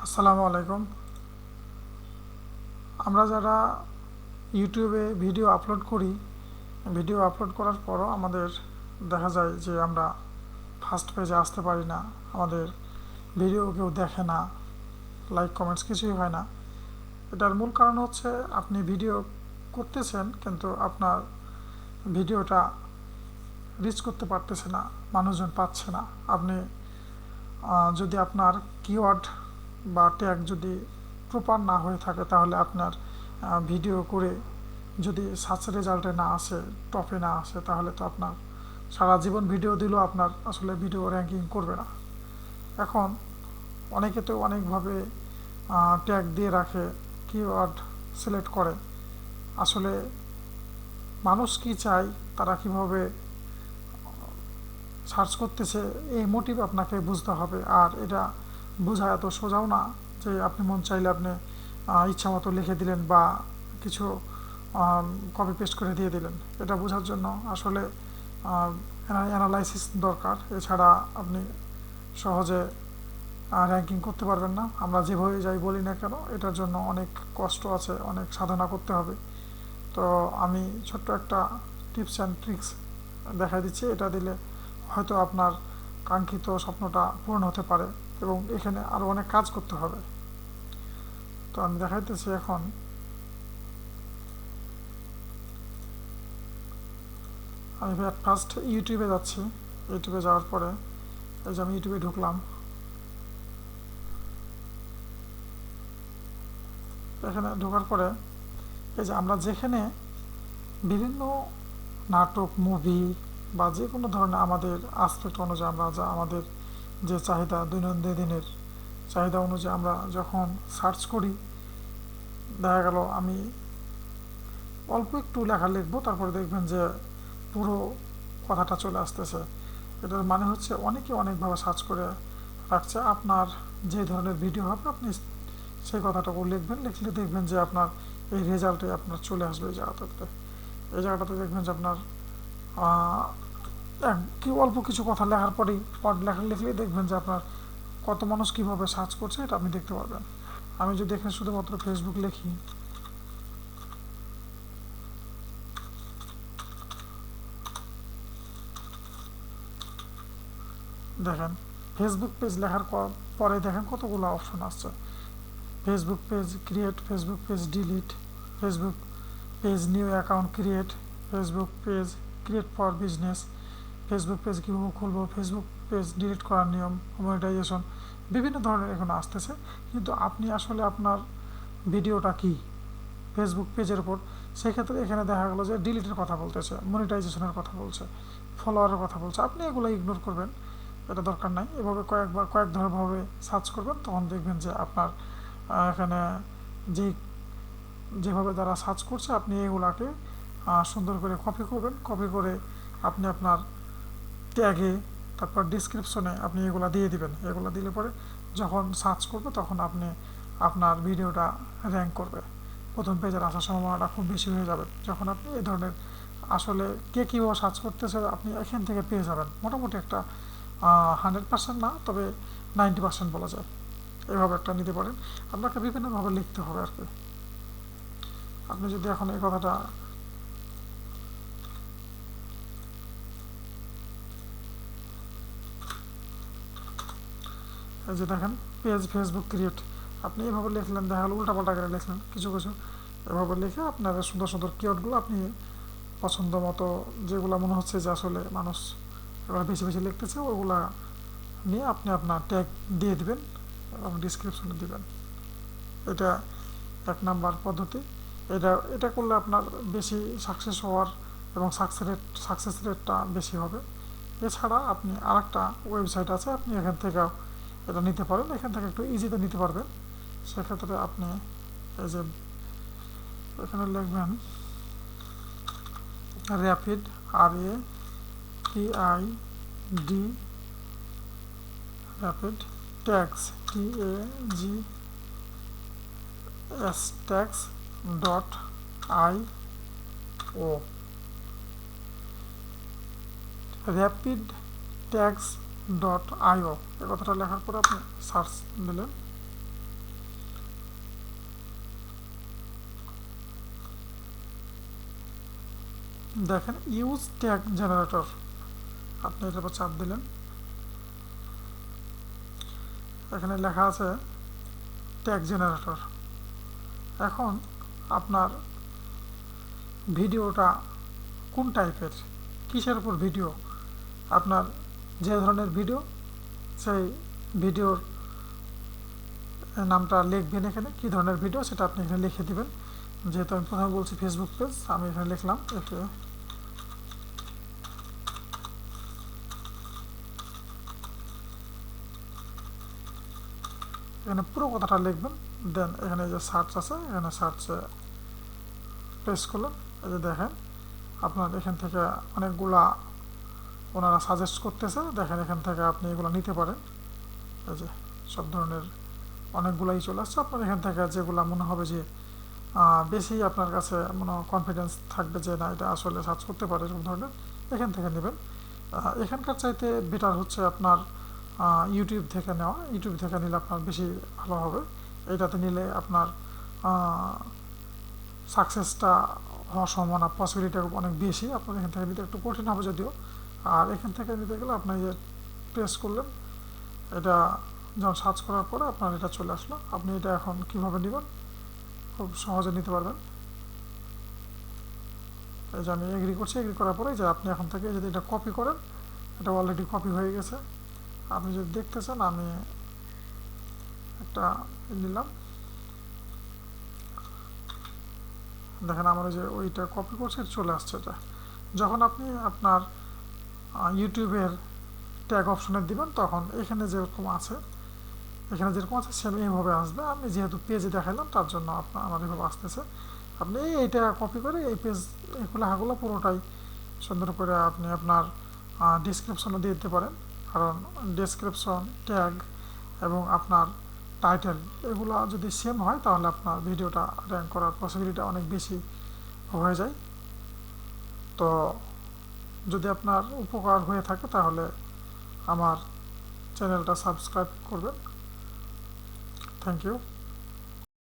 আসসালামু আলাইকুম। আমরা যারা ইউটিউবে ভিডিও আপলোড করি, ভিডিও আপলোড করার পরও আমাদের দেখা যায় যে আমরা ফার্স্ট পেজে আসতে পারি না, আমাদের ভিডিও কেউ দেখে না, লাইক কমেন্টস কিছুই হয় না। এটার মূল কারণ হচ্ছে আপনি ভিডিও করতেছেন কিন্তু আপনার ভিডিওটা রিচ করতে পারতেছে না, মানুষজন পাচ্ছে না। আপনি যদি আপনার কিওয়ার্ড বা ট্যাগ যদি প্রপার না হয়ে থাকে তাহলে আপনার ভিডিও করে যদি সার্চ রেজাল্টে না আসে, টপে না আসে, তাহলে তো আপনার সারা জীবন ভিডিও দিলেও আপনার আসলে ভিডিও র্যাঙ্কিং করবে না। এখন অনেকে তো অনেকভাবে ট্যাগ দিয়ে রাখে, কিওয়ার্ড সিলেক্ট করে। আসলে মানুষ কি চায়, তারা কিভাবে সার্চ করতেছে, এই মোটিভ আপনাকে বুঝতে হবে। আর এটা বোঝা এত সোজাও না যে আপনি মন চাইলে আপনি ইচ্ছা মতো লিখে দিলেন বা কিছু কপি পেস্ট করে দিয়ে দিলেন। এটা বোঝার জন্য আসলে অ্যানালাইসিস দরকার, এছাড়া আপনি সহজে র্যাঙ্কিং করতে পারবেন না। আমরা যেভাবে যাই বলি না কেন, এটার জন্য অনেক কষ্ট আছে, অনেক সাধনা করতে হবে। তো আমি ছোট্ট একটা টিপস অ্যান্ড ট্রিক্স দেখা দিচ্ছি, এটা দিলে হয়তো আপনার কাঙ্ক্ষিত স্বপ্নটা পূরণ হতে পারে, এবং এখানে আরও অনেক কাজ করতে হবে। তো আমি দেখাইতেছি। এখন আমি ফার্স্ট ইউটিউবে যাচ্ছি। ইউটিউবে যাওয়ার পরে এই যে আমি ইউটিউবে ঢুকলাম। এখানে ঢোকার পরে এই যে আমরা যেখানে বিভিন্ন নাটক, মুভি বা যে কোনো ধরনের আমাদের আসপেক্ট অনুযায়ী আমরা আমাদের যে চাহিদা, দৈনন্দিনের চাহিদা অনুযায়ী আমরা যখন সার্চ করি, দেখা গেল আমি অল্প একটু লেখা লিখবো, তারপরে দেখবেন যে পুরো কথাটা চলে আসতেছে। এটার মানে হচ্ছে অনেকে অনেকভাবে সার্চ করে রাখছে। আপনার যে ধরনের ভিডিও হবে আপনি সেই কথাটাকে লিখবেন, লিখলে দেখবেন যে আপনার এই রেজাল্টে আপনার চলে আসবে এই জায়গাটাতে। এই জায়গাটাতে দেখবেন যে আপনার কি অল্প কিছু কথা লেখার পরেই লেখা লিখলেই দেখবেন যে আপনার কত মানুষ কীভাবে সার্চ করছে এটা আপনি দেখতে পারবেন। আমি যদি এখানে শুধুমাত্র ফেসবুক লিখি, দেখেন ফেসবুক পেজ লেখার পরে দেখেন কতগুলো অপশন আসছে। Facebook page create, Facebook page delete, Facebook page new account create, Facebook page create for business, Facebook page কীভাবে খুলবো, ফেসবুক পেজ ডিলিট করার নিয়ম, মনিটাইজেশন, বিভিন্ন ধরনের এখানে আসতেছে। কিন্তু আপনি আসলে আপনার ভিডিওটা কি ফেসবুক পেজের উপর, সেক্ষেত্রে এখানে দেখা গেলো যে ডিলিটের কথা বলতেছে, মনিটাইজেশনের কথা বলছে, ফলোয়ারের কথা বলছে। আপনি এগুলো ইগনোর করবেন, এটা দরকার নাই। এভাবে কয়েক ধরনভাবে সার্চ করবেন, তখন দেখবেন যে আপনার এখানে যেই যেভাবে তারা সার্চ করছে আপনি এগুলাকে সুন্দর করে কপি করবেন। কপি করে আপনি আপনার ট্যাগে, তারপর ডিসক্রিপশনে আপনি এগুলো দিয়ে দিবেন। এগুলো দিলে পরে যখন সার্চ করবে তখন আপনি আপনার ভিডিওটা র্যাঙ্ক করবে, প্রথম পেজের আসার সম্ভাবনাটা খুব বেশি হয়ে যাবে। যখন আপনি এই ধরনের আসলে কে কীভাবে সার্চ করতেছে আপনি এখান থেকে পেয়ে যাবেন মোটামুটি একটা 100% না, তবে 90% বলা যায়। এভাবে একটা নিতে পারেন। আপনাকে বিভিন্নভাবে লিখতে হবে আর কি। আপনি যদি এখন এই কথাটা এই যে দেখেন পেজ ফেসবুক ক্রিয়েট, আপনি এভাবে লিখলেন, দেখা গেলো উল্টাপাল্টা করে লিখলেন কিছু কিছু। এভাবে লিখে আপনার সুন্দর সুন্দর কিওয়ার্ডগুলো আপনি পছন্দ মতো, যেগুলো মনে হচ্ছে যে আসলে মানুষ এবার বেশি বেশি লিখতেছে, ওগুলা নিয়ে আপনি আপনার ট্যাগ দিয়ে দিবেন এবং ডিসক্রিপশনে দিবেন। এটা 1 নাম্বার পদ্ধতি। এটা এটা করলে আপনার বেশি সাকসেস হওয়ার এবং সাকসেস রেটটা বেশি হবে। এছাড়া আপনি আরেকটা ওয়েবসাইট আছে, আপনি এখান থেকে এটা নিতে পারেন, এখান থেকে একটু ইজিতে নিতে পারবেন। সেক্ষেত্রে আপনি এই যে এখানে লিখবেন rapid, RAPID, rapid tax, TAGS tax .io, rapid tax .io। এই কথাটা লেখার পরে আপনি সার্চ দিলেন, দেখেন ইউজ ট্যাগ জেনারেটর, আপনি এটার উপর চাপ দিলেন, এখানে লেখা আছে ট্যাগ জেনারেটর। এখন আপনার ভিডিওটা কোন টাইপের, কিসের উপর ভিডিও, আপনার যে ধরনের ভিডিও সেই ভিডিওর নামটা লিখবেন, এখানে কী ধরনের ভিডিও সেটা আপনি এখানে লিখে দিবেন। যেহেতু আমি প্রথমে বলছি ফেসবুক পেজ, আমি এখানে লিখলাম এখানে পুরো কথাটা লিখবেন। দেন এখানে যে সার্চ আছে, এখানে সার্চে প্রেস করলেন, এই যে দেখেন আপনার এখান থেকে অনেকগুলা ওনারা সাজেস্ট করতেছে, দেখেন এখান থেকে আপনি এগুলো নিতে পারেন। এই যে সব ধরনের অনেকগুলাই চলে আসছে, আপনার এখান থেকে যেগুলো মনে হবে যে বেশি আপনার কাছে মনে কনফিডেন্স থাকবে যে না এটা আসলে সার্চ করতে পারে এরকম ধরনের, এখান থেকে নেবেন। এখানকার চাইতে বেটার হচ্ছে আপনার ইউটিউব থেকে নেওয়া, ইউটিউব থেকে নিলে আপনার বেশি ভালো হবে। এটাতে নিলে আপনার সাকসেসটা হওয়ার সম্ভাবনা পসিবিলিটি অনেক বেশি। আপনার এখান থেকে নিতে একটু কঠিন হবে যদিও। আর এখান থেকে নিতে গেলে আপনি যে প্রেস করলেন, এটা যখন সার্চ করার পরে আপনার এটা চলে আসলো। আপনি এটা এখন কিভাবে নেবেন, খুব সহজে নিতে পারবেন। এই যে আমি এগ্রি করছি, এগ্রি করার পরে যে আপনি এখন থেকে যদি এটা কপি করেন, এটা অলরেডি কপি হয়ে গেছে। আপনি যদি দেখতে চান, আমি একটা নিলাম, দেখেন আমার যে ওইটা কপি করছে চলে আসছে। এটা যখন আপনি আপনার ইউটিউবের ট্যাগ অপশনে দিবেন, তখন এখানে যেরকম আছে, এখানে যেরকম আছে সেম এইভাবে আসবে। আমি যেহেতু পেজে দেখাইলাম তার জন্য আমার এইভাবে আসতেছে। আপনি এইটা কপি করে এই পেজ লেখাগুলো পুরোটাই সুন্দর করে আপনি আপনার ডিসক্রিপশনে দিয়ে দিতে পারেন। কারণ ডিসক্রিপশন, ট্যাগ এবং আপনার টাইটেল এগুলো যদি সেম হয় তাহলে আপনার ভিডিওটা র্যাঙ্ক করার পসিবিলিটি অনেক বেশি হয়ে যায়। তো যদি আপনার উপকার হয়ে থাকে তাহলে আমার চ্যানেলটা সাবস্ক্রাইব করবেন। Thank you.